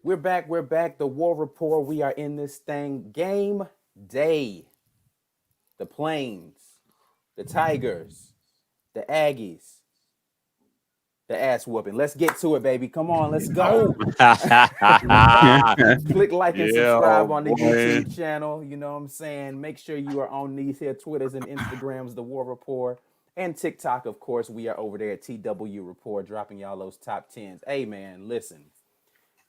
We're back. We're back. The War Report. We are in this thing. Game day. The Plains, the Tigers, the Aggies, the ass whooping. Let's get to it, baby. Come on, let's go. Click like and Yeah, subscribe on the boy. YouTube channel. You know what I'm saying? Make sure you are on these here Twitters and Instagrams, The War Report, and TikTok, of course. We are over there at TW Report, dropping y'all those top tens. Hey, man, listen.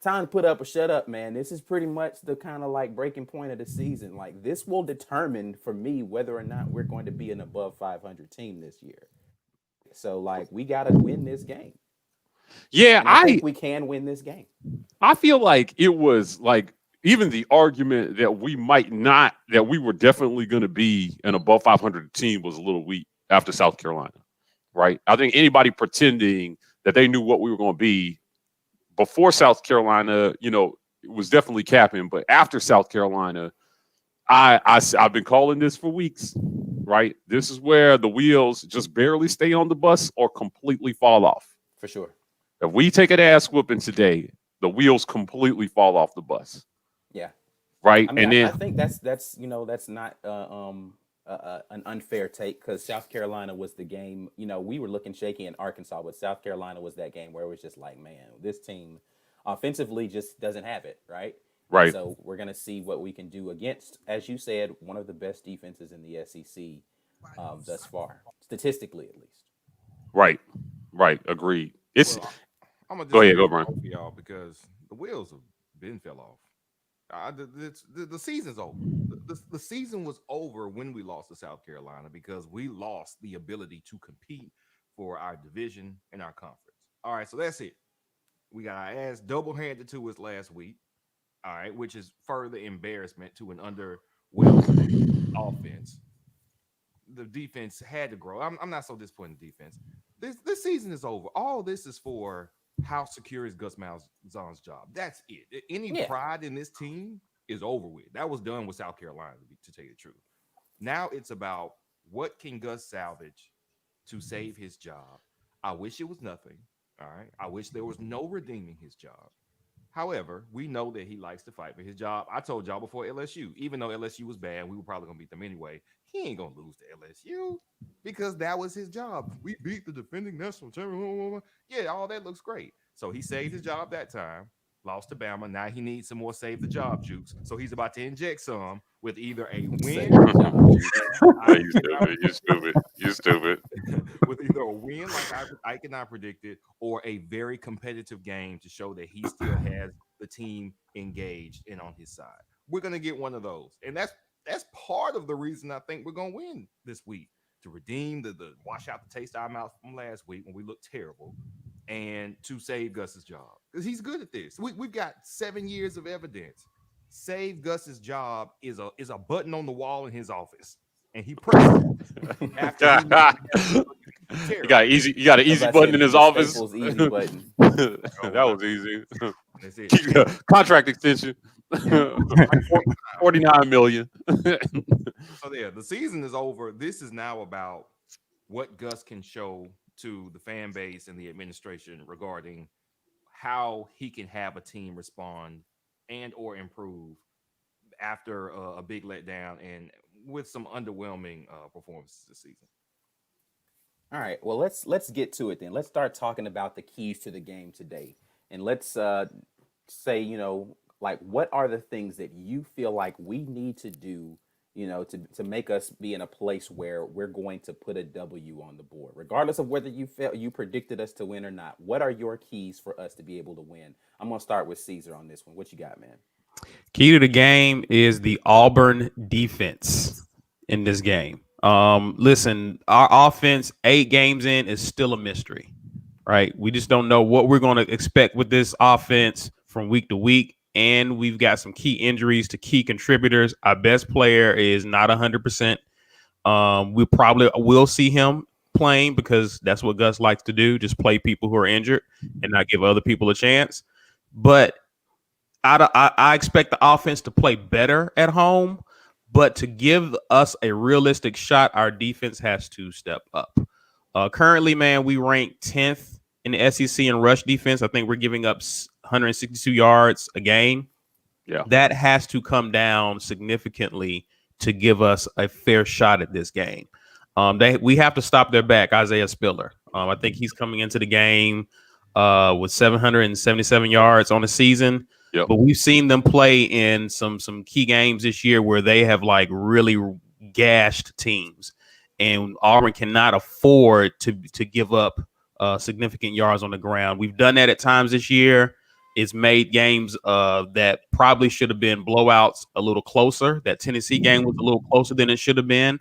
Time to put up or shut up, man. This is pretty much the kind of like breaking point of the season. Like, this will determine for me whether or not we're going to be an above 500 team this year. So, like, we got to win this game. Yeah, And I think we can win this game. I feel like it was like even the argument that we might not, that we were definitely going to be an above 500 team was a little weak after South Carolina, right? I think anybody pretending that they knew what we were going to be before South Carolina, it was definitely capping. But after South Carolina, I've been calling this for weeks, right? This is where the wheels just barely stay on the bus or completely fall off. For sure. If we take an ass whooping today, the wheels completely fall off the bus. Yeah. Right. I mean, And I then think that's not an unfair take because South Carolina was the game. We were looking shaky in Arkansas, but South Carolina was that game where it was just like, man, this team offensively just doesn't have it, right? And right, so we're gonna see what we can do against, as you said, one of the best defenses in the SEC thus far, statistically at least. right, right. Agreed. It's Well, I'm gonna go ahead, disagree go with Brian. both of y'all because the wheels have been fell off. The season's over. The season was over when we lost to South Carolina because we lost the ability to compete for our division and our conference. All right, so that's it. We got our ass double handed to us last week. All right, which is further embarrassment to an underwhelmed offense. The defense had to grow. I'm not so disappointed in defense. This season is over. All this is for how secure is Gus Malzahn's job. That's it. Any Yeah, pride in this team is over with. That was done with South Carolina, to tell you the truth. Now it's about what can Gus salvage to save his job. I wish it was nothing. All right. I wish there was no redeeming his job. However, we know that he likes to fight for his job. I told y'all before LSU, even though LSU was bad, we were probably going to beat them anyway. He ain't going to lose to LSU because that was his job. We beat the defending national champion. Yeah, all that looks great. So he saved his job that time, lost to Bama. Now he needs some more save the job juice. So he's about to inject some with either a save win. the job, juice. No, you stupid. You stupid. You stupid. With either a win, like I cannot predict it, or a very competitive game to show that he still has the team engaged and on his side. We're gonna get one of those, and that's part of the reason I think we're gonna win this week to redeem the wash out the taste of our mouth from last week when we looked terrible, and to save Gus's job because he's good at this. We've got 7 years of evidence. Save Gus's job is a button on the wall in his office, and he presses it after he You terrible. got easy. You got an I was easy about to say button in his the office. Staples easy button. Oh, That well, was easy. that's it. Contract extension. Yeah. 49 million. So yeah, the season is over. This is now about what Gus can show to the fan base and the administration regarding how he can have a team respond and or improve after a big letdown and with some underwhelming performances this season. All right. Well, let's get to it then. Let's start talking about the keys to the game today, and let's say like what are the things that you feel like we need to do, to make us be in a place where we're going to put a W on the board, regardless of whether you felt you predicted us to win or not. What are your keys for us to be able to win? I'm gonna start with Caesar on this one. What you got, man? Key to the game is the Auburn defense in this game. Listen, our offense 8 games in is still a mystery, right? We just don't know what we're going to expect with this offense from week to week. And we've got some key injuries to key contributors. Our best player is not 100%. We probably will see him playing because that's what Gus likes to do, just play people who are injured and not give other people a chance. But I expect the offense to play better at home, but to give us a realistic shot, our defense has to step up. Currently, man, we rank 10th in the SEC in rush defense. I think we're giving up 162 yards a game. Yeah. That has to come down significantly to give us a fair shot at this game. We have to stop their back, Isaiah Spiller. I think he's coming into the game with 777 yards on the season. Yep. But we've seen them play in some key games this year where they have like really gashed teams, and Auburn cannot afford to give up significant yards on the ground. We've done that at times this year. It's made games that probably should have been blowouts a little closer. That Tennessee game was a little closer than it should have been.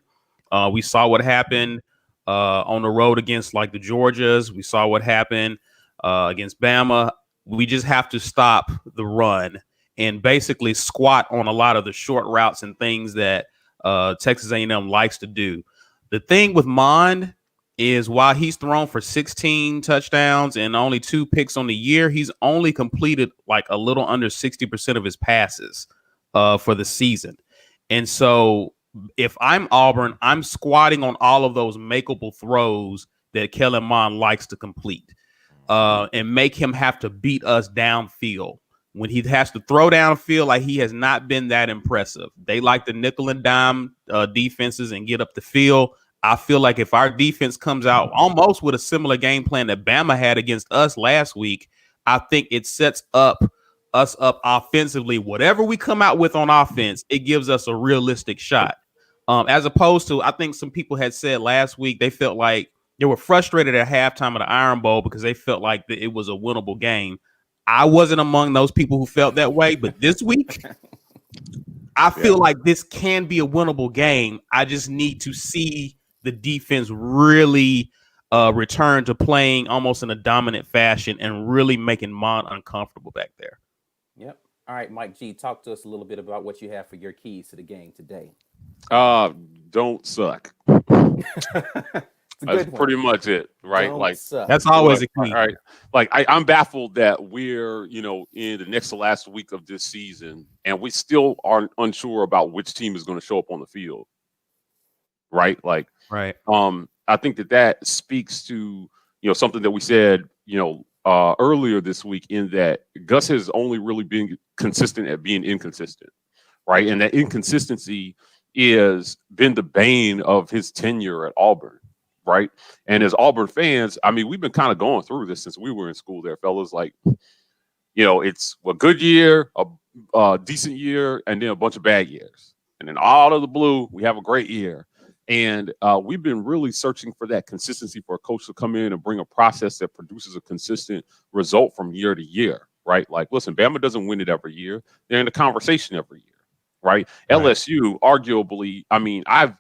We saw what happened on the road against like the Georgias. We saw what happened against Bama. We just have to stop the run and basically squat on a lot of the short routes and things that Texas A&M likes to do. The thing with Mond is while he's thrown for 16 touchdowns and only 2 picks on the year, he's only completed like a little under 60% of his passes for the season. And so if I'm Auburn, I'm squatting on all of those makeable throws that Kellen Mond likes to complete and make him have to beat us downfield. When he has to throw downfield, like he has not been that impressive. They like the nickel and dime defenses and get up the field. I feel like if our defense comes out almost with a similar game plan that Bama had against us last week, I think it sets us up offensively. Whatever we come out with on offense, it gives us a realistic shot. As opposed to, I think some people had said last week they felt like they were frustrated at halftime of the Iron Bowl because they felt like it was a winnable game. I wasn't among those people who felt that way, but this week, I feel like this can be a winnable game. I just need to see the defense really return to playing almost in a dominant fashion and really making Mond uncomfortable back there. Yep. All right, Mike G, talk to us a little bit about what you have for your keys to the game today. Don't suck. That's pretty much it, right? Don't like suck. That's always a key. Right. Like I'm baffled that we're, in the next to last week of this season, and we still aren't unsure about which team is going to show up on the field. Right. Like, right. I think that speaks to, something that we said, earlier this week, in that Gus has only really been consistent at being inconsistent. Right. And that inconsistency is been the bane of his tenure at Auburn. Right. And as Auburn fans, I mean, we've been kind of going through this since we were in school there, fellas. Like, it's a good year, a decent year, and then a bunch of bad years. And then out of the blue, we have a great year. And we've been really searching for that consistency for a coach to come in and bring a process that produces a consistent result from year to year. Right. Like, listen, Bama doesn't win it every year. They're in the conversation every year. Right. LSU, arguably, I mean, I've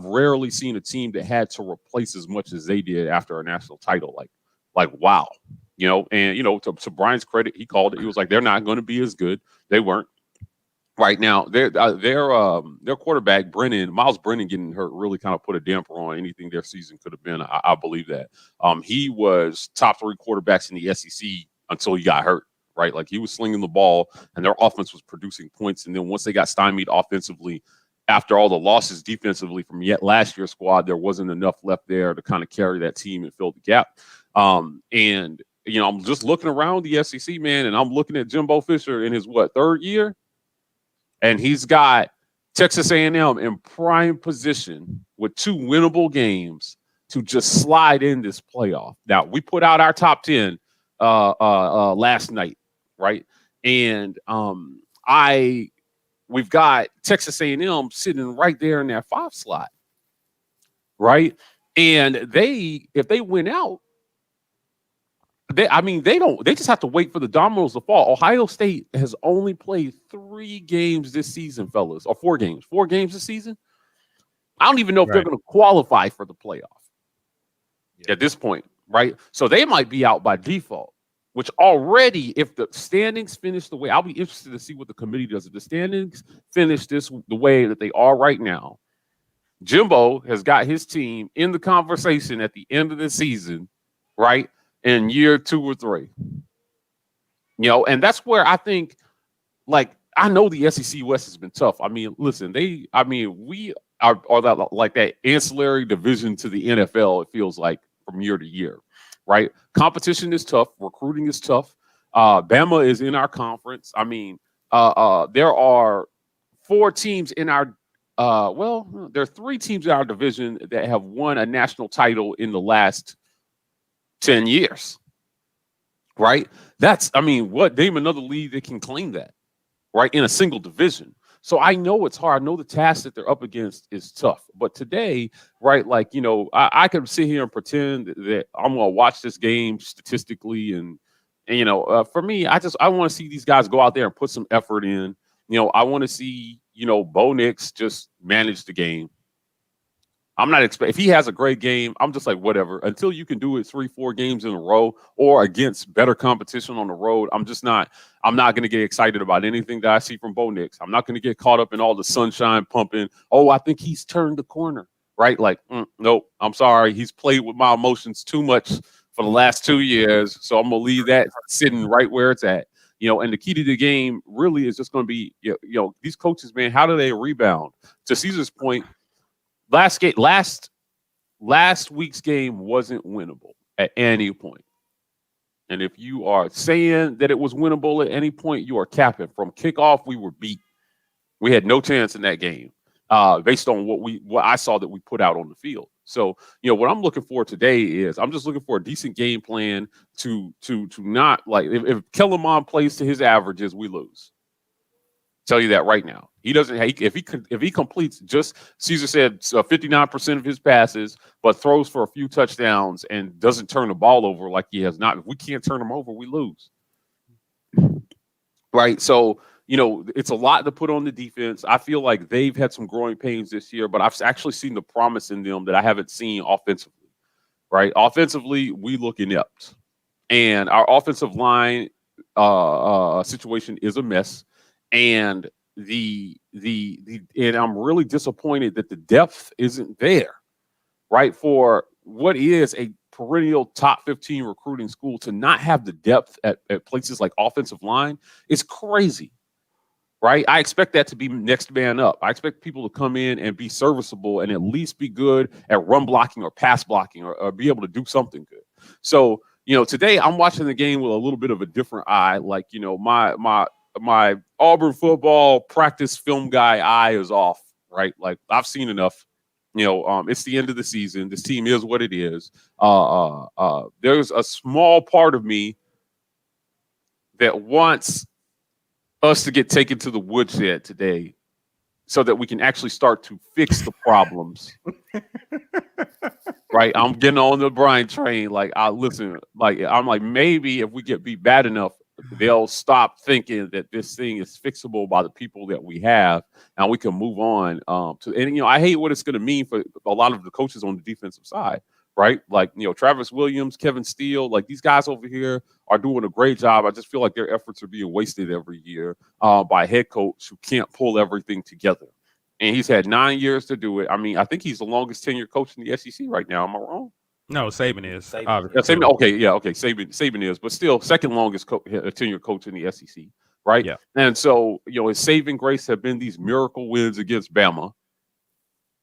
rarely seen a team that had to replace as much as they did after a national title. Like wow, and to Brian's credit, he called it. He was like, they're not going to be as good. They weren't. Right now, their quarterback Miles Brennan getting hurt really kind of put a damper on anything their season could have been. I believe that. He was top 3 quarterbacks in the SEC until he got hurt. Right, like he was slinging the ball, and their offense was producing points. And then once they got stymied offensively, after all the losses defensively from last year's squad, there wasn't enough left there to kind of carry that team and fill the gap. And I'm just looking around the SEC, man, and I'm looking at Jimbo Fisher in his 3rd year, and he's got Texas A&M in prime position with 2 winnable games to just slide in this playoff. Now, we put out our top 10 last night, right? And we've got Texas A&M sitting right there in that 5 slot, right? And if they win out, they just have to wait for the dominoes to fall. Ohio State has only played 3 games this season, fellas, or 4 games this season. I don't even know if they're going to qualify for the playoff at this point, right? So they might be out by default. Which already, if the standings finish the way, I'll be interested to see what the committee does. If the standings finish the way that they are right now, Jimbo has got his team in the conversation at the end of the season, right? In year 2 or 3. And that's where I think, like, I know the SEC West has been tough. I mean, listen, we are that, like that ancillary division to the NFL, it feels like, from year to year. right? Competition is tough. Recruiting is tough. Bama is in our conference. I mean, there are 4 teams in our there are 3 teams in our division that have won a national title in the last 10 years, right? I mean, what name another league that can claim that, right? In a single division. So I know it's hard. I know the task that they're up against is tough. But today, right, like, I could sit here and pretend that I'm going to watch this game statistically. And for me, I want to see these guys go out there and put some effort in. I want to see, Bo Nix just manage the game. I'm not if he has a great game, I'm just like, whatever. Until you can do it 3-4 games in a row or against better competition on the road, I'm not going to get excited about anything that I see from Bo Nix. I'm not going to get caught up in all the sunshine pumping. Oh, I think he's turned the corner, right? Like, nope, I'm sorry. He's played with my emotions too much for the last 2 years. So I'm going to leave that sitting right where it's at. And the key to the game really is just going to be, these coaches, man, how do they rebound? To Caesar's point, last week's game wasn't winnable at any point. And if you are saying that it was winnable at any point, you are capping. From kickoff, we were beat. We had no chance in that game based on what I saw that we put out on the field. So, what I'm looking for today is I'm just looking for a decent game plan to not, like, if Kellen Mond plays to his averages, we lose. Tell you that right now. He doesn't. If he completes, just Caesar said 59% of his passes, but throws for a few touchdowns and doesn't turn the ball over like he has not. If we can't turn him over, we lose. Right. So it's a lot to put on the defense. I feel like they've had some growing pains this year, but I've actually seen the promise in them that I haven't seen offensively. Right. Offensively, we look inept, and our offensive line situation is a mess. And and I'm really disappointed that the depth isn't there, right? For what is a perennial top 15 recruiting school, to not have the depth at places like offensive line is crazy, right? I expect that to be next man up. I expect people to come in and be serviceable and at least be good at run blocking or pass blocking or be able to do something good. So, today I'm watching the game with a little bit of a different eye. Like, my Auburn football practice film guy eye is off, right? Like, I've seen enough. It's the end of the season. This team is what it is. There's a small part of me that wants us to get taken to the woodshed today so that we can actually start to fix the problems. Right? I'm getting on the Brian train. Like, I'm like, maybe if we get beat bad enough, they'll stop thinking that this thing is fixable by the people that we have, and we can move on. I hate what it's going to mean for a lot of the coaches on the defensive side, right? Like, Travis Williams, Kevin Steele, like, these guys over here are doing a great job. I just feel like their efforts are being wasted every year by a head coach who can't pull everything together. And he's had 9 years to do it. I mean, I think he's the longest tenured coach in the SEC right now. Am I wrong? No, Saban is. Saban, okay, yeah, okay. Saban is, but still second longest tenured coach in the SEC, right? Yeah. And so, his saving grace have been these miracle wins against Bama.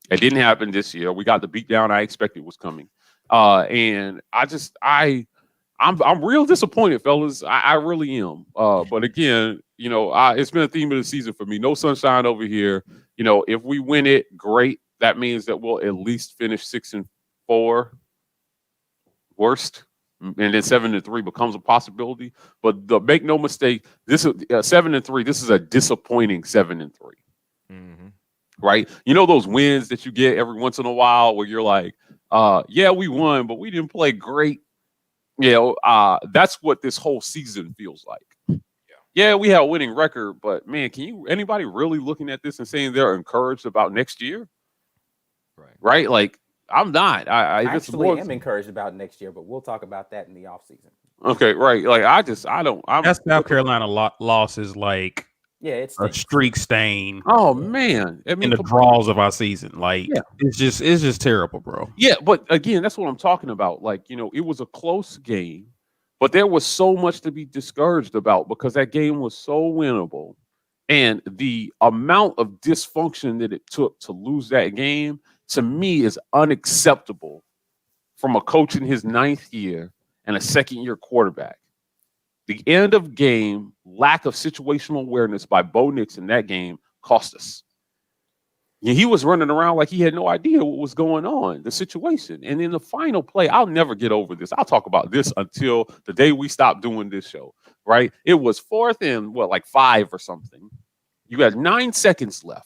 It didn't happen this year. We got the beatdown I expected was coming, and I'm real disappointed, fellas. I really am. But again, it's been a theme of the season for me. No sunshine over here. If we win it, great. That means that we'll at least finish 6-4. Worst, and then 7-3 becomes a possibility. But make no mistake, this is 7-3. This is a disappointing 7-3. Mm-hmm. Right? Those wins that you get every once in a while where you're like, yeah, we won, but we didn't play great. That's what this whole season feels like. Yeah, we have a winning record, but man, anybody really looking at this and saying they're encouraged about next year? Right? Like, I'm not. I actually am encouraged about next year, but we'll talk about that in the offseason. Okay, right. Like, that South Carolina loss is like it's a streak stain. Oh man, I mean, in the draws of our season, like, yeah. it's just terrible, bro. Yeah, but again, that's what I'm talking about. Like, it was a close game, but there was so much to be discouraged about because that game was so winnable, and the amount of dysfunction that it took to lose that game, to me, is unacceptable from a coach in his 9th year and a second-year quarterback. The end of game lack of situational awareness by Bo Nix in that game cost us. He was running around like he had no idea what was going on, the situation. And in the final play, I'll never get over this. I'll talk about this until the day we stop doing this show, right? It was 4th and, like 5 or something. You had 9 seconds left.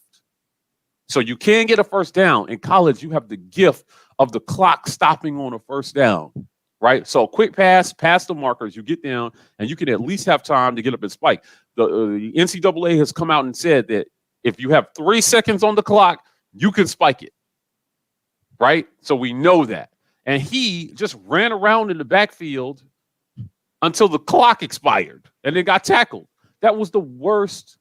So you can get a first down. In college, you have the gift of the clock stopping on a first down, right? So quick pass, past the markers, you get down, and you can at least have time to get up and spike. The NCAA has come out and said that if you have 3 seconds on the clock, you can spike it, right? So we know that. And he just ran around in the backfield until the clock expired and then got tackled. That was the worst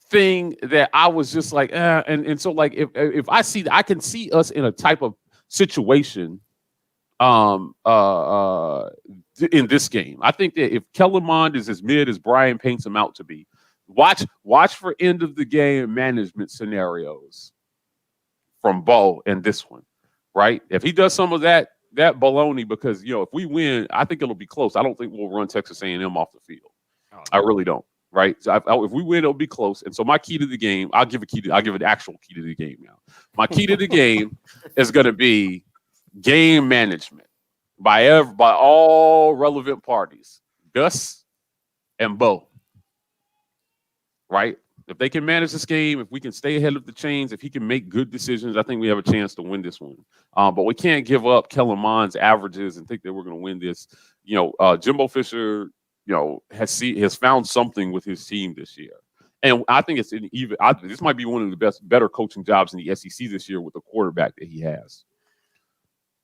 thing that I was just like, and so like if I see that, I can see us in a type of situation in this game. I think that if Kellen Mond is as mid as Brian paints him out to be, watch for end of the game management scenarios from Bo in this one, right? If he does some of that baloney, because if we win, I think it'll be close. I don't think we'll run Texas A&M off the field. I really don't. Right. So if we win, it'll be close. And so my key to the game, I'll give an actual key to the game now. My key to the game is going to be game management by all relevant parties, Gus and Bo. Right. If they can manage this game, if we can stay ahead of the chains, if he can make good decisions, I think we have a chance to win this one. But we can't give up Kellen Mond's averages and think that we're going to win this. Jimbo Fisher, has found something with his team this year. And I think it's this might be one of the better coaching jobs in the SEC this year with the quarterback that he has.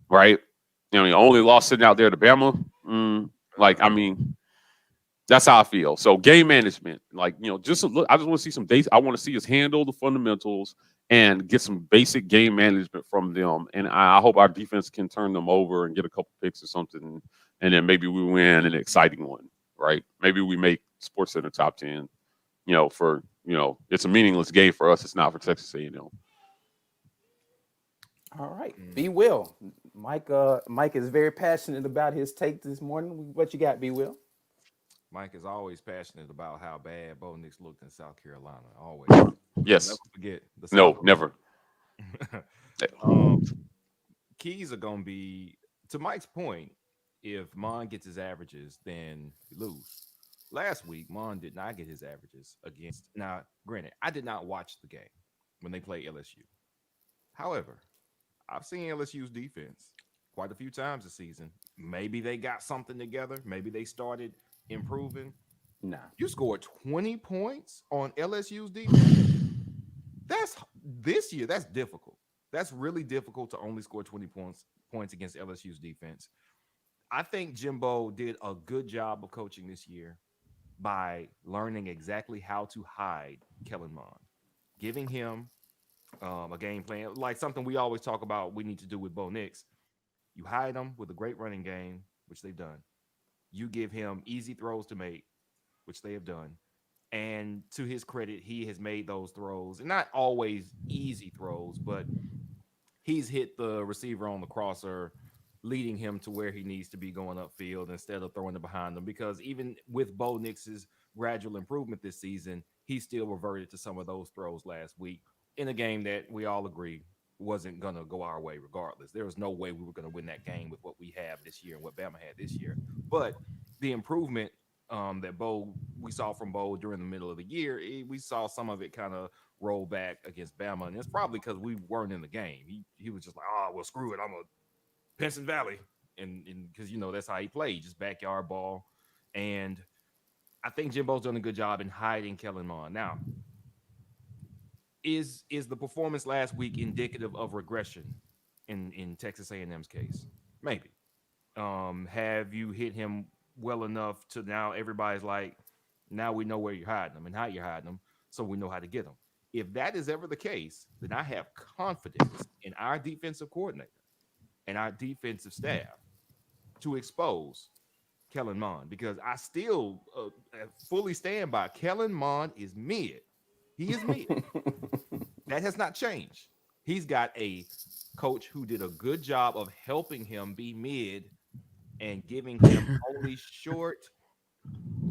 Right? He only lost sitting out there to Bama. That's how I feel. So game management, just look, I just want to see some dates. I want to see us handle the fundamentals and get some basic game management from them. And I hope our defense can turn them over and get a couple picks or something. And then maybe we win an exciting one. Right? Maybe we make Sports Center top 10, it's a meaningless game for us. It's not for Texas A&M. All right. B. Will. Mike is very passionate about his take this morning. What you got, B. Will? Mike is always passionate about how bad Bo Nix looked in South Carolina. Always. Yes. Never forget. No, never. Keys are going to be, to Mike's point, if Mon gets his averages, then we lose. Last week, Mon did not get his averages against. Now, granted, I did not watch the game when they played LSU. However, I've seen LSU's defense quite a few times this season. Maybe they got something together. Maybe they started improving. Nah. You scored 20 points on LSU's defense. This year, that's difficult. That's really difficult to only score 20 points against LSU's defense. I think Jimbo did a good job of coaching this year by learning exactly how to hide Kellen Mond, giving him a game plan, like something we always talk about we need to do with Bo Nix. You hide him with a great running game, which they've done. You give him easy throws to make, which they have done. And to his credit, he has made those throws, and not always easy throws, but he's hit the receiver on the crosser, leading him to where he needs to be going upfield instead of throwing it behind him. Because even with Bo Nix's gradual improvement this season, he still reverted to some of those throws last week in a game that we all agree wasn't going to go our way regardless. There was no way we were going to win that game with what we have this year and what Bama had this year. But the improvement that we saw from Bo during the middle of the year, we saw some of it kind of roll back against Bama. And it's probably because we weren't in the game. He was just like, well, screw it. I'm a Penson Valley, and because that's how he played, just backyard ball. And I think Jimbo's done a good job in hiding Kellen Mond. Now, is the performance last week indicative of regression in Texas A&M's case? Maybe. Have you hit him well enough to now everybody's like, now we know where you're hiding them and how you're hiding them, so we know how to get them. If that is ever the case, then I have confidence in our defensive coordinator and our defensive staff to expose Kellen Mond, because I still fully stand by Kellen Mond is mid. He is mid. That has not changed. He's got a coach who did a good job of helping him be mid and giving him only short,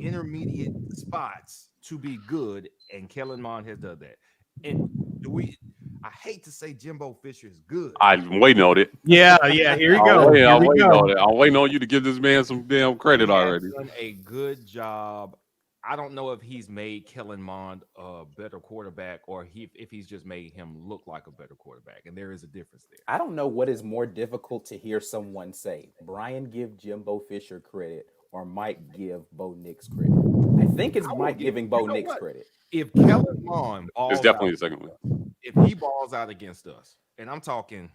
intermediate spots to be good, and Kellen Mond has done that. And do we? I hate to say Jimbo Fisher is good. I'm waiting on it. Yeah, here we go. Here I'm we waiting go. on it. I'm waiting on you to give this man some damn credit He has already. done a good job. I don't know if he's made Kellen Mond a better quarterback or if he's just made him look like a better quarterback. And there is a difference there. I don't know what is more difficult to hear someone say. Brian give Jimbo Fisher credit or Mike give Bo Nix credit. I think it's I will Mike give giving Bo you know Nix what? credit. If Kellen Mond It's balls definitely out, the second one. if he balls out against us, and I'm talking,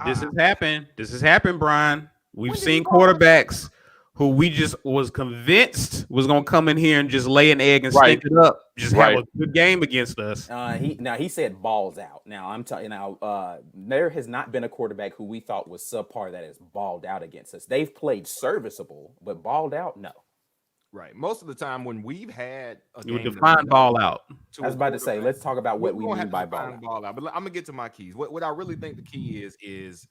This has happened. This has happened, Brian. We've When did he seen ball out? quarterbacks who we just was convinced was gonna come in here and just lay an egg and Right. stink it up, just have Right. a good game against us. He said balls out. Now I'm telling you now, there has not been a quarterback who we thought was subpar that has balled out against us. They've played serviceable, but balled out, no. Right. Most of the time when we've had a You would game that define we ball out. to I was a about to say, quarterback, let's talk about what we gonna mean have to by ball define out. ball out. But I'm gonna get to my keys. What I really think the key is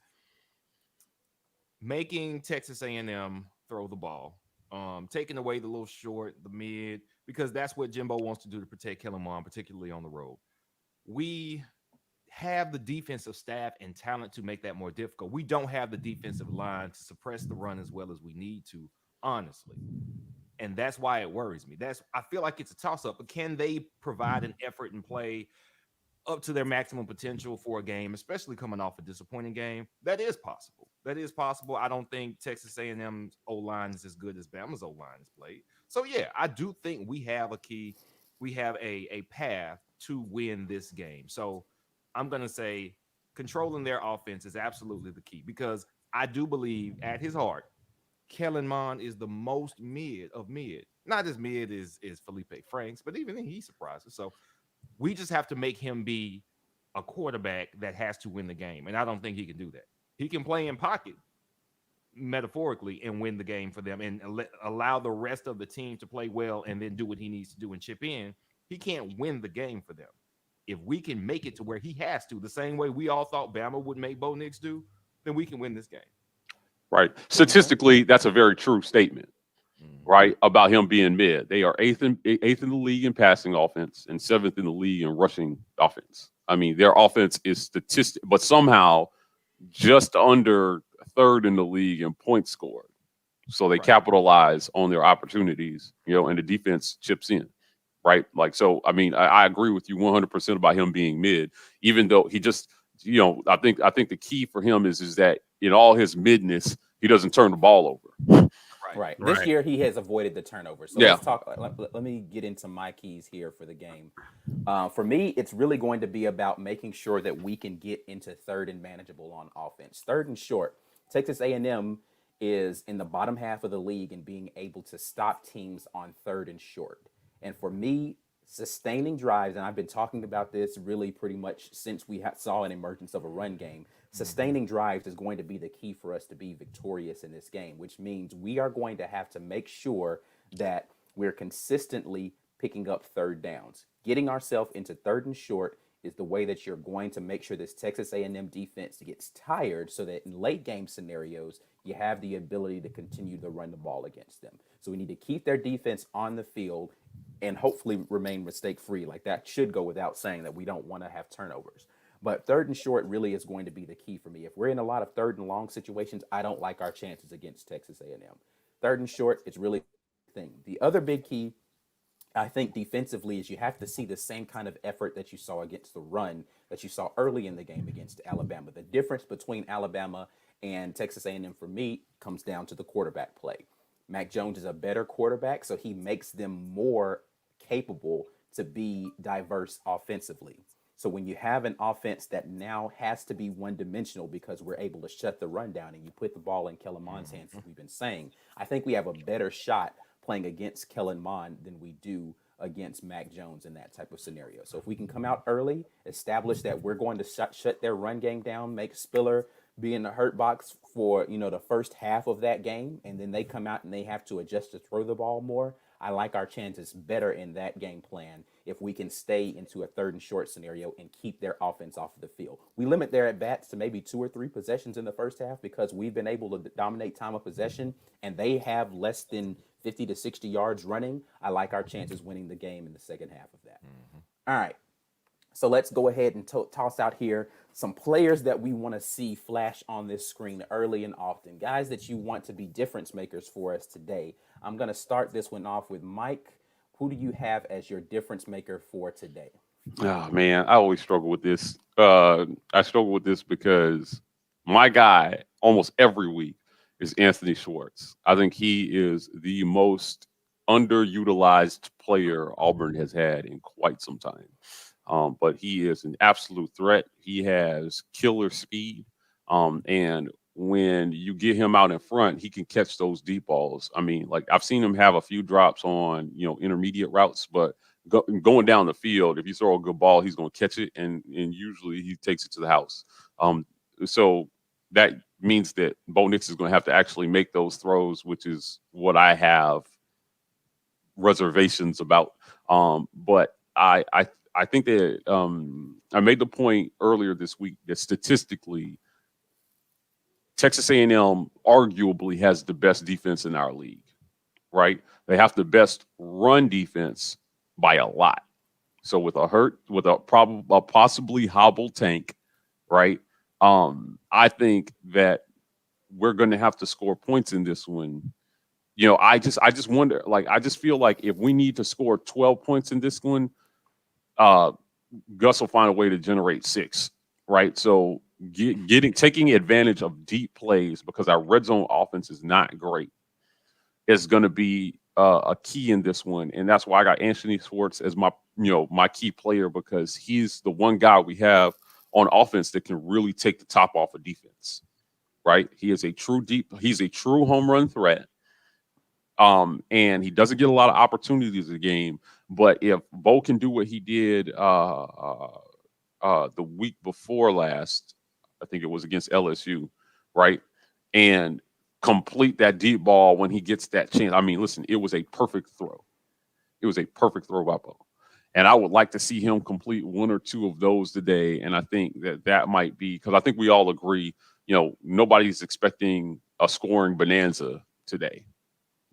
making Texas A&M throw the ball, taking away the little short, the mid, because that's what Jimbo wants to do to protect Kellen Mond, particularly on the road. We have the defensive staff and talent to make that more difficult. We don't have the defensive line to suppress the run as well as we need to, honestly. And that's why it worries me. I feel like it's a toss-up, but can they provide an effort and play up to their maximum potential for a game, especially coming off a disappointing game? That is possible. That is possible. I don't think Texas A&M's O-line is as good as Bama's O-line has played. So yeah, I do think we have a key. We have a path to win this game. So I'm gonna say controlling their offense is absolutely the key, because I do believe at his heart, Kellen Mond is the most mid of mid. Not as mid as Felipe Franks, but even then he surprises. So we just have to make him be a quarterback that has to win the game. And I don't think he can do that. He can play in pocket metaphorically and win the game for them and allow the rest of the team to play well and then do what he needs to do and chip in. He can't win the game for them. If we can make it to where he has to, the same way we all thought Bama would make Bo Nix do, then we can win this game. Right. Statistically, that's a very true statement, right? About him being mid. They are eighth in the league in passing offense and seventh in the league in rushing offense. I mean, their offense is statistic, but somehow just under third in the league in points scored. So they capitalize on their opportunities, and the defense chips in. Right. Like, so, I mean, I agree with you 100% about him being mid, even though he just, I think the key for him is that in all his midness, he doesn't turn the ball over. Right. This year he has avoided the turnover. So let's talk. Let me get into my keys here for the game. For me, it's really going to be about making sure that we can get into third and manageable on offense. Third and short. Texas A&M is in the bottom half of the league in being able to stop teams on third and short. And for me, sustaining drives, and I've been talking about this really pretty much since we saw an emergence of a run game, sustaining drives is going to be the key for us to be victorious in this game, which means we are going to have to make sure that we're consistently picking up third downs. Getting ourselves into third and short is the way that you're going to make sure this Texas A&M defense gets tired, so that in late game scenarios, you have the ability to continue to run the ball against them. So we need to keep their defense on the field and hopefully remain mistake free. Like, that should go without saying that we don't want to have turnovers. But third and short really is going to be the key for me. If we're in a lot of third and long situations, I don't like our chances against Texas A&M. Third and short, it's really the thing. The other big key, I think, defensively, is you have to see the same kind of effort that you saw against the run that you saw early in the game against Alabama. The difference between Alabama and Texas A&M for me comes down to the quarterback play. Mac Jones is a better quarterback, so he makes them more capable to be diverse offensively. So when you have an offense that now has to be one-dimensional because we're able to shut the run down and you put the ball in Kellen Mond's hands, as we've been saying, I think we have a better shot playing against Kellen Mond than we do against Mac Jones in that type of scenario. So if we can come out early, establish that we're going to shut their run game down, make Spiller be in the hurt box for the first half of that game, and then they come out and they have to adjust to throw the ball more, I like our chances better in that game plan if we can stay into a 3rd and short scenario and keep their offense off of the field. We limit their at bats to maybe 2 or 3 possessions in the first half because we've been able to dominate time of possession, and they have less than 50 to 60 yards running. I like our chances winning the game in the second half of that. All right. So let's go ahead and toss out here some players that we want to see flash on this screen early and often. Guys that you want to be difference makers for us today. I'm going to start this one off with Mike. Who do you have as your difference maker for today? Oh man, I always struggle with this. I struggle with this because my guy almost every week is Anthony Schwartz. I think he is the most underutilized player Auburn has had in quite some time. But he is an absolute threat. He has killer speed. And when you get him out in front, he can catch those deep balls. I mean, like I've seen him have a few drops on, intermediate routes, but going down the field, if you throw a good ball, he's going to catch it, and usually he takes it to the house. So that means that Bo Nix is going to have to actually make those throws, which is what I have reservations about. But I think that I made the point earlier this week that statistically, Texas A&M arguably has the best defense in our league, right? They have the best run defense by a lot. So with a possibly hobbled Tank, right? I think that we're going to have to score points in this one. I just wonder, like, I just feel like if we need to score 12 points in this one, Gus will find a way to generate 6, right? So taking advantage of deep plays, because our red zone offense is not great, is going to be a key in this one, and that's why I got Anthony Schwartz as my key player, because he's the one guy we have on offense that can really take the top off of defense, right? He's a true home run threat. And he doesn't get a lot of opportunities in the game. But if Bo can do what he did the week before last, I think it was against LSU, right? And complete that deep ball when he gets that chance. I mean, listen, it was a perfect throw. It was a perfect throw by Bo. And I would like to see him complete 1 or 2 of those today. And I think that might be, because I think we all agree, nobody's expecting a scoring bonanza today.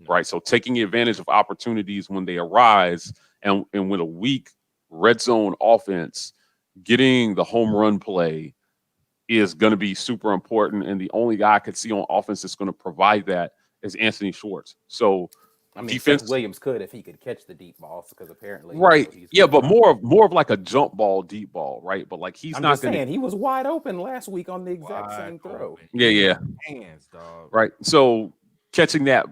Right. So taking advantage of opportunities when they arise, and with a weak red zone offense, getting the home run play is going to be super important. And the only guy I could see on offense that's going to provide that is Anthony Schwartz. So I mean, defense, Seth Williams could if he could catch the deep balls, because apparently, right? He's Yeah, but try. more of like a jump ball, deep ball, right? But like I'm just saying he was wide open last week on the exact same throw. Yeah. Hands, dog. Right. So catching that,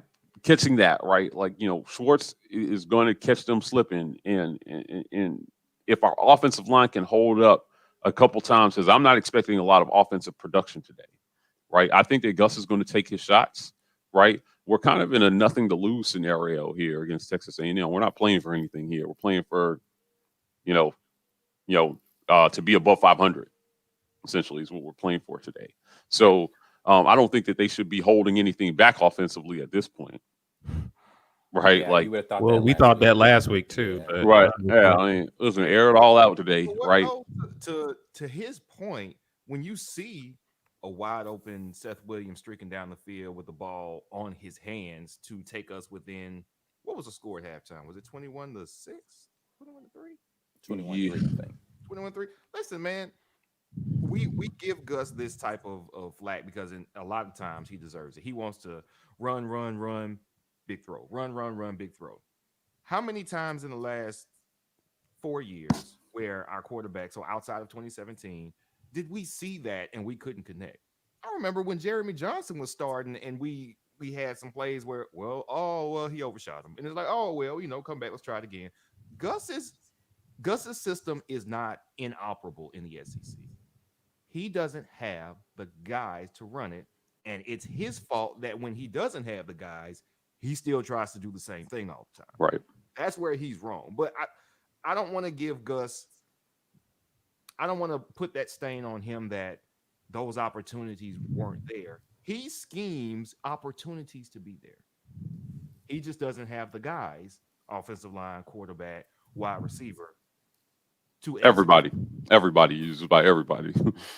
right? Like, Schwartz is going to catch them slipping, and if our offensive line can hold up a couple times, because I'm not expecting a lot of offensive production today, right? I think that Gus is going to take his shots, right? We're kind of in a nothing to lose scenario here against Texas A&M. We're not playing for anything here. We're playing for, to be above 500. Essentially, is what we're playing for today. So I don't think that they should be holding anything back offensively at this point. Right. Yeah, like, you would have thought Well, that we last thought week. that last week too. Yeah. But, right. Yeah. I mean, listen, air it all out today. But what, Right. To his point, when you see a wide open Seth Williams streaking down the field with the ball on his hands to take us within, what was the score at halftime? Was it 21-6? 21-3? 21-3, I think. 21-3. Listen, man, we give Gus this type of flack because in a lot of times he deserves it. He wants to run, big throw. Run, big throw. How many times in the last 4 years where our quarterback, so outside of 2017, did we see that and we couldn't connect? I remember when Jeremy Johnson was starting and we had some plays where, he overshot him. And it's like, come back, let's try it again. Gus's system is not inoperable in the SEC. He doesn't have the guys to run it, and it's his fault that when he doesn't have the guys, he still tries to do the same thing all the time. Right. That's where he's wrong. But I don't want to give Gus, I don't want to put that stain on him that those opportunities weren't there. He schemes opportunities to be there. He just doesn't have the guys, offensive line, quarterback, wide receiver, to execute. Everybody used by everybody.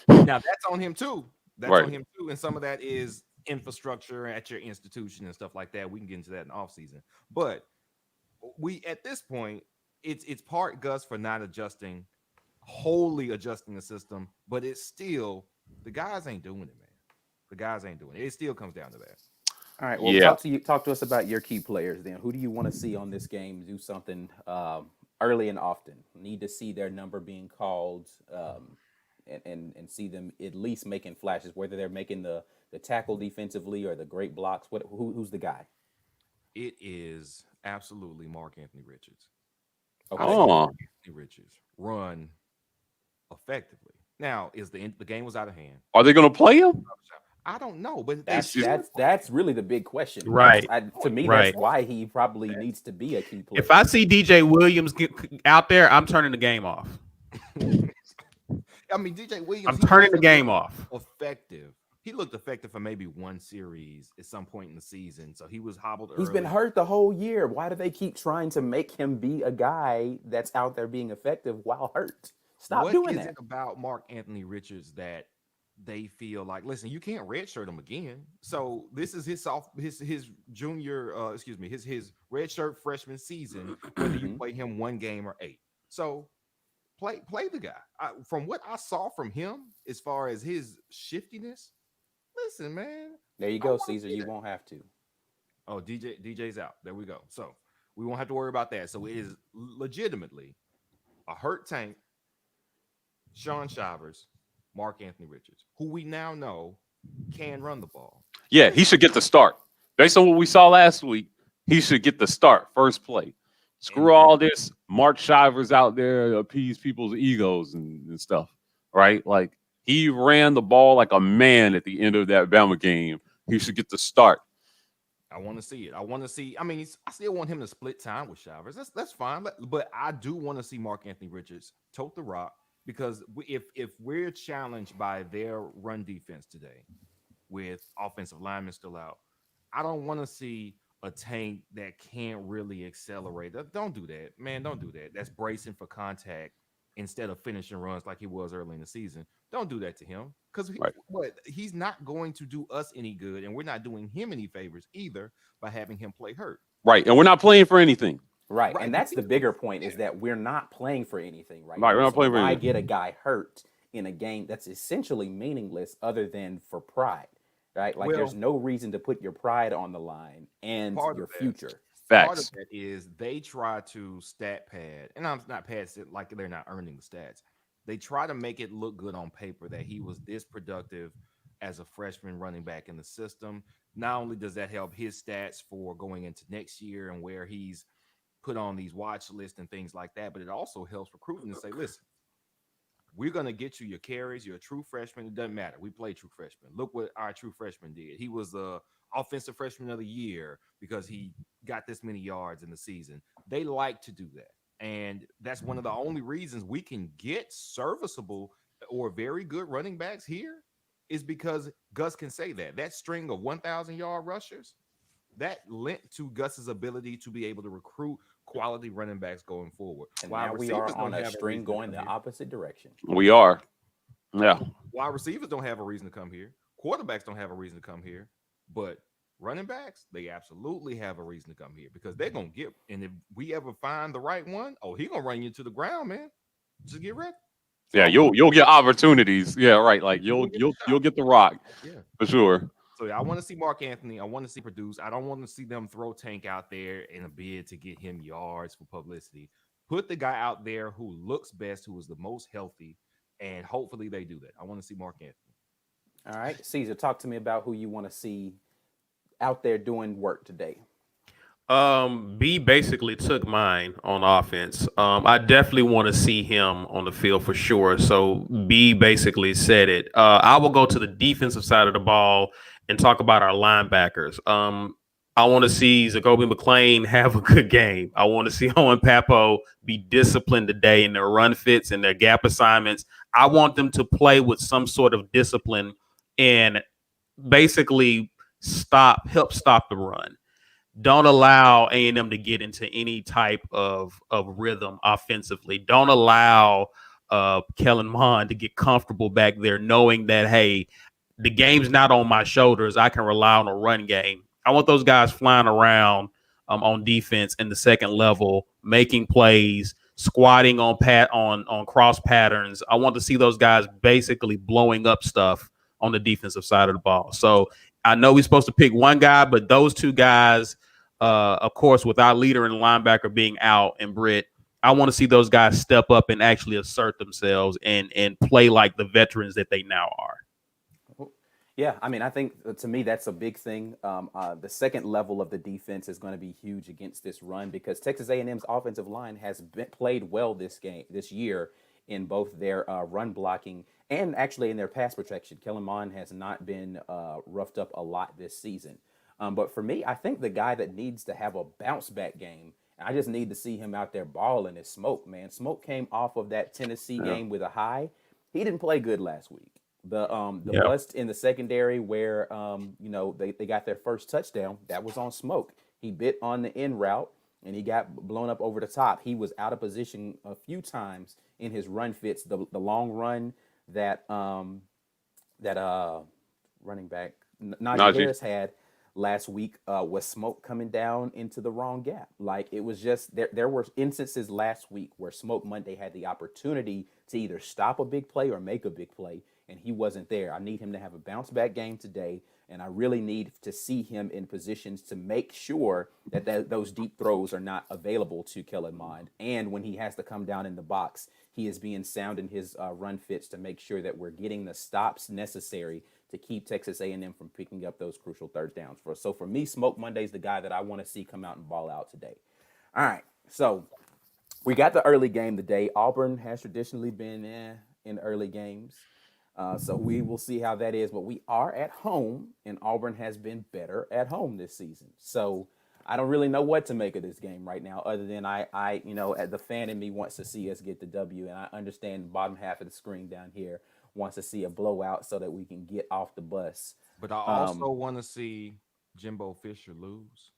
Now that's on him too. That's on Right. him too. And some of that is infrastructure at your institution and stuff like that. We can get into that in the offseason. But we at this point, it's part Gus for not adjusting, wholly adjusting the system, but it's still the guys ain't doing it, man. The guys ain't doing it. It still comes down to that. All right. Well, Yeah. talk to us about your key players then. Who do you want to see on this game do something early and often? Need to see their number being called, and see them at least making flashes, whether they're making the tackle defensively or the great blocks. Who's the guy? It is absolutely Mark Anthony Richards. Okay. I've seen Oh, Mark Anthony Richards run effectively. Now, is the game was out of hand? are they going to play him? I don't know, but That's really the big question. Right. To me, Right. that's why he probably needs to be a key player. If I see DJ Williams out there, I'm turning the game off. I mean, DJ Williams. I'm he turning the wasn't game off. Effective. He looked effective for maybe one series at some point in the season, so he was hobbled. He's been early. hurt the whole year. Why do they keep trying to make him be a guy that's out there being effective while hurt? Stop doing What is that. it about Mark Anthony Richards that they feel like, listen, you can't redshirt him again. So this is his junior, his redshirt freshman season, whether you play him one game or 8. So play the guy. From what I saw from him, as far as his shiftiness, listen, man. There you go, Caesar. You won't have to. Oh, DJ's out. There we go. So we won't have to worry about that. So it is legitimately a hurt Tank, Sean Shivers, Mark Anthony Richards, who we now know can run the ball. Yeah, he should get the start. Based on what we saw last week, he should get the start, first play. Screw all this Mark Shivers out there to appease people's egos and stuff, right? Like, he ran the ball like a man at the end of that Bama game. He should get the start. I want to see it. I want to see. I mean, I still want him to split time with Shivers. That's fine. But I do want to see Mark Anthony Richards tote the rock, because if we're challenged by their run defense today, with offensive linemen still out, I don't want to see a Tank that can't really accelerate. Don't do that, man. Don't do that. That's bracing for contact instead of finishing runs like he was early in the season. Don't do that to him, because he's not going to do us any good, and we're not doing him any favors either by having him play hurt. Right, and we're not playing for anything. Right. And that's the bigger point, is that we're not playing for anything right now. Right, we're not playing for why anything. get a guy hurt in a game that's essentially meaningless other than for pride, right? Like, there's no reason to put your pride on the line and your future. Part of Facts. that is they try to stat pad, and I'm not past it like they're not earning the stats. They try to make it look good on paper that he was this productive as a freshman running back in the system. Not only does that help his stats for going into next year and where he's put on these watch lists and things like that, but it also helps recruiting to say, listen, we're going to get you your carries. You're a true freshman. It doesn't matter. We play true freshmen. Look what our true freshman did. He was the offensive freshman of the year because he got this many yards in the season. They like to do that. And that's one of the only reasons we can get serviceable or very good running backs here, is because Gus can say that. That string of 1,000-yard rushers, that lent to Gus's ability to be able to recruit quality running backs going forward. And now we are on a string reason going to the come here. opposite direction. We are. Yeah. Wide receivers don't have a reason to come here. Quarterbacks don't have a reason to come here. But running backs, they absolutely have a reason to come here, because they're going to get, and if we ever find the right one, he's going to run you to the ground, man. Just get ready. Yeah, you'll get opportunities. Yeah, right. Like you'll get the rock. Yeah. For sure. So I want to see Mark Anthony. I want to see produce. I don't want to see them throw Tank out there in a bid to get him yards for publicity. Put the guy out there who looks best, who is the most healthy, and hopefully they do that. I want to see Mark Anthony. All right, Caesar, talk to me about who you want to see out there doing work today. B basically took mine on offense. I definitely want to see him on the field for sure. So B basically said it. I will go to the defensive side of the ball and talk about our linebackers. I want to see Zacoby McClain have a good game. I want to see Owen Papo be disciplined today in their run fits and their gap assignments. I want them to play with some sort of discipline and basically help stop the run. don't allow A&M to get into any type of rhythm offensively. Don't allow Kellen Mond to get comfortable back there, knowing that, hey, the game's not on my shoulders. I can rely on a run game. I want those guys flying around on defense in the second level, making plays, squatting on cross patterns. I want to see those guys basically blowing up stuff on the defensive side of the ball. So I know we're supposed to pick one guy, but those two guys, of course, with our leader and linebacker being out and Britt, I want to see those guys step up and actually assert themselves and play like the veterans that they now are. Yeah, I mean, I think to me that's a big thing. The second level of the defense is going to be huge against this run because Texas A&M's offensive line has played well this year in both their run blocking and actually in their pass protection. Kellen Mond has not been roughed up a lot this season. But for me, I think the guy that needs to have a bounce back game, I just need to see him out there balling is Smoke, man. Smoke came off of that Tennessee game with a high. He didn't play good last week. The bust in the secondary where they got their first touchdown, that was on Smoke. He bit on the in route and he got blown up over the top. He was out of position a few times in his run fits. The long run that running back Najee Harris had last week was Smoke coming down into the wrong gap. Like it was just there were instances last week where Smoke Monday had the opportunity to either stop a big play or make a big play, and he wasn't there. I need him to have a bounce back game today, and I really need to see him in positions to make sure that those deep throws are not available to Kellen Mond. And when he has to come down in the box, he is being sound in his run fits to make sure that we're getting the stops necessary to keep Texas A&M from picking up those crucial third downs. So for me, Smoke Monday's the guy that I want to see come out and ball out today. All right, so we got the early game today. Auburn has traditionally been in early games. So we will see how that is. But we are at home, and Auburn has been better at home this season. So I don't really know what to make of this game right now, other than I the fan in me wants to see us get the W, and I understand the bottom half of the screen down here wants to see a blowout so that we can get off the bus. But I also want to see Jimbo Fisher lose.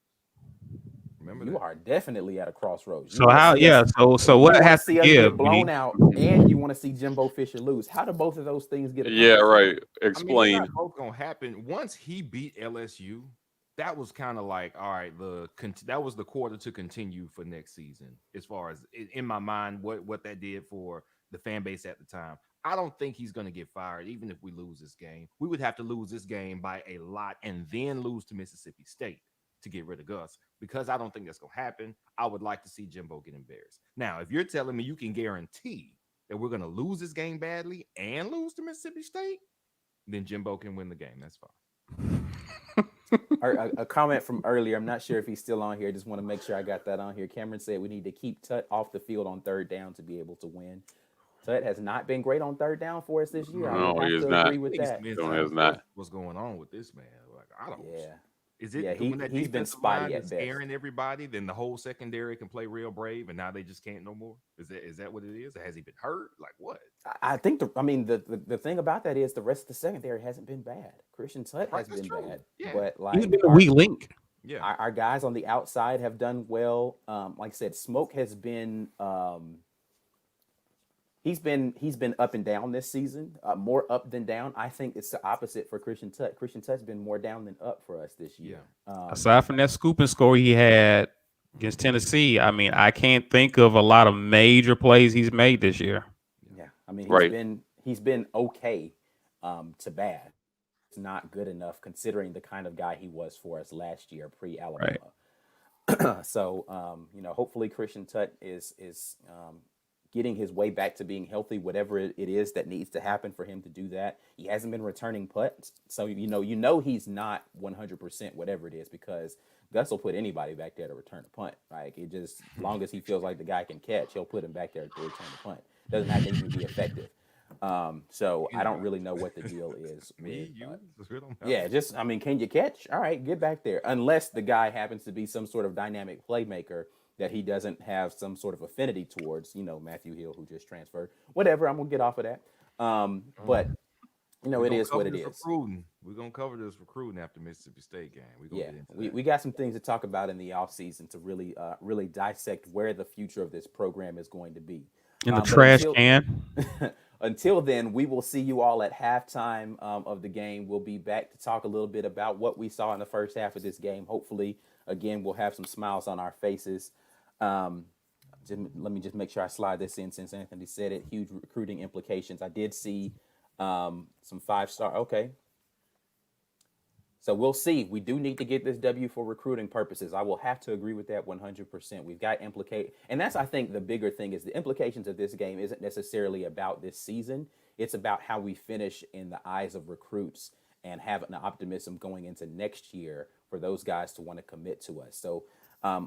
Remember You that? are definitely at a crossroads. So how? Yeah. So what has to see us give? get blown out, and you want to see Jimbo Fisher lose. How do both of those things get accomplished? Yeah, right. I mean, Explain. they're not both gonna happen. Once he beat LSU, that was kind of like, all right, that was the quarter to continue for next season. As far as in my mind, what that did for the fan base at the time. I don't think he's going to get fired, even if we lose this game. We would have to lose this game by a lot and then lose to Mississippi State to get rid of Gus, because I don't think that's going to happen. I would like to see Jimbo get embarrassed. Now, if you're telling me you can guarantee that we're going to lose this game badly and lose to Mississippi State, then Jimbo can win the game. That's fine. A comment from earlier. I'm not sure if he's still on here. Just want to make sure I got that on here. Cameron said we need to keep Tut off the field on third down to be able to win. Tut has not been great on third down for us this year. No, I he have is to not. agree with that. No, he is not. What's going on with this man? Like, I don't. Yeah. Is it Yeah, when that he's been defensive spotty line at is best. airing everybody, then the whole secondary can play real brave, and now they just can't no more? Is that what it is? Has he been hurt? Like what? I think the thing about that is the rest of the secondary hasn't been bad. Christian Tut has been true. bad, Yeah. but like He's been a weak link. Yeah. our guys on the outside have done well. Like I said, Smoke has been he's been up and down this season, more up than down. I think it's the opposite for Christian Tut. Christian Tut's been more down than up for us this year. Aside from that scooping score he had against Tennessee, I mean, I can't think of a lot of major plays he's made this year. Yeah, I mean, Right. he's been okay to bad. It's not good enough considering the kind of guy he was for us last year pre-Alabama. So hopefully Christian Tut is getting his way back to being healthy, whatever it is that needs to happen for him to do that. He hasn't been returning punts, so he's not 100% whatever it is, because Gus will put anybody back there to return a punt. Like it just, as long as he feels like the guy can catch, he'll put him back there to return the punt. Doesn't have to even be effective. So I don't really know what the deal is. Can you catch? All right, get back there. Unless the guy happens to be some sort of dynamic playmaker that he doesn't have some sort of affinity towards, Matthew Hill, who just transferred. Whatever, I'm gonna get off of that. But it is what it is. We're gonna cover this recruiting after Mississippi State game. We're gonna Yeah, get into we, that. we got some things to talk about in the offseason to really dissect where the future of this program is going to be. In the But trash can. until then, we will see you all at halftime of the game. We'll be back to talk a little bit about what we saw in the first half of this game. Hopefully, again, we'll have some smiles on our faces. Let me just make sure I slide this in since Anthony said it. Huge recruiting implications. I did see some 5-star. Okay. So we'll see. We do need to get this W for recruiting purposes. I will have to agree with that 100%. We've got and that's, I think, the bigger thing is the implications of this game isn't necessarily about this season. It's about how we finish in the eyes of recruits and have an optimism going into next year for those guys to want to commit to us. So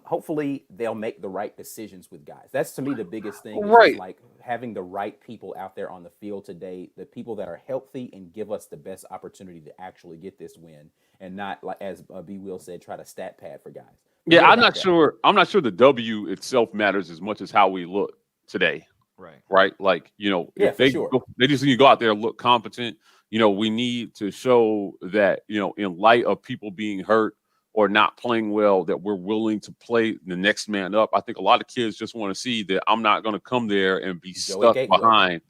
hopefully they'll make the right decisions with guys. That's, to me, the biggest thing. Is Right. just like having the right people out there on the field today, the people that are healthy and give us the best opportunity to actually get this win, and not, like as B. Will said, try to stat pad for guys. Yeah, Forget I'm about not that. sure. I'm not sure the W itself matters as much as how we look today. Right. Right? Like, Yeah, if for sure. they just need to go out there and look competent. We need to show that, in light of people being hurt or not playing well, that we're willing to play the next man up. I think a lot of kids just want to see that I'm not going to come there and be Joey stuck Gatewood. behind,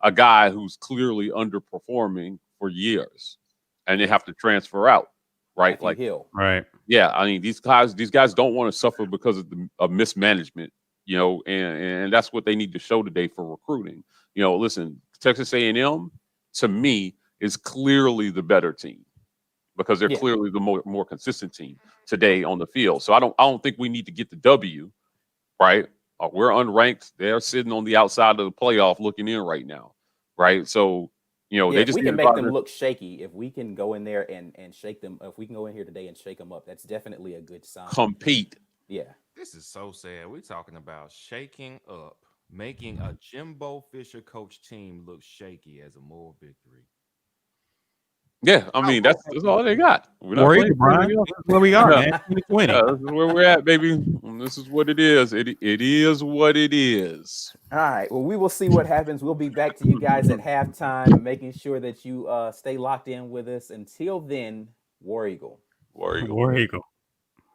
a guy who's clearly underperforming for years, and they have to transfer out, right? Matthew Like, Hill. Right. yeah, I mean, these guys don't want to suffer because of mismanagement, and that's what they need to show today for recruiting. Listen, Texas A&M to me is clearly the better team because they're Yeah. clearly the more consistent team today on the field. So I don't think we need to get the W, right? We're unranked. They're sitting on the outside of the playoff looking in right now, right? So Yeah, they if just we need can to go make out them there. look shaky, if we can go in there and shake them, if we can go in here today and shake them up, that's definitely a good sign. Compete. Yeah. This is so sad. We're talking about shaking up, making a Jimbo Fisher coach team look shaky as a moral victory. Yeah, I mean that's all they got. We're not War playing Eagle, Brian. anything else. This is where we are, Yeah. man. 2020. Yeah, this is where we're at, baby. And this is what it is. It is what it is. All right. Well, we will see what happens. We'll be back to you guys at halftime, making sure that you stay locked in with us. Until then, War Eagle. War Eagle. War Eagle.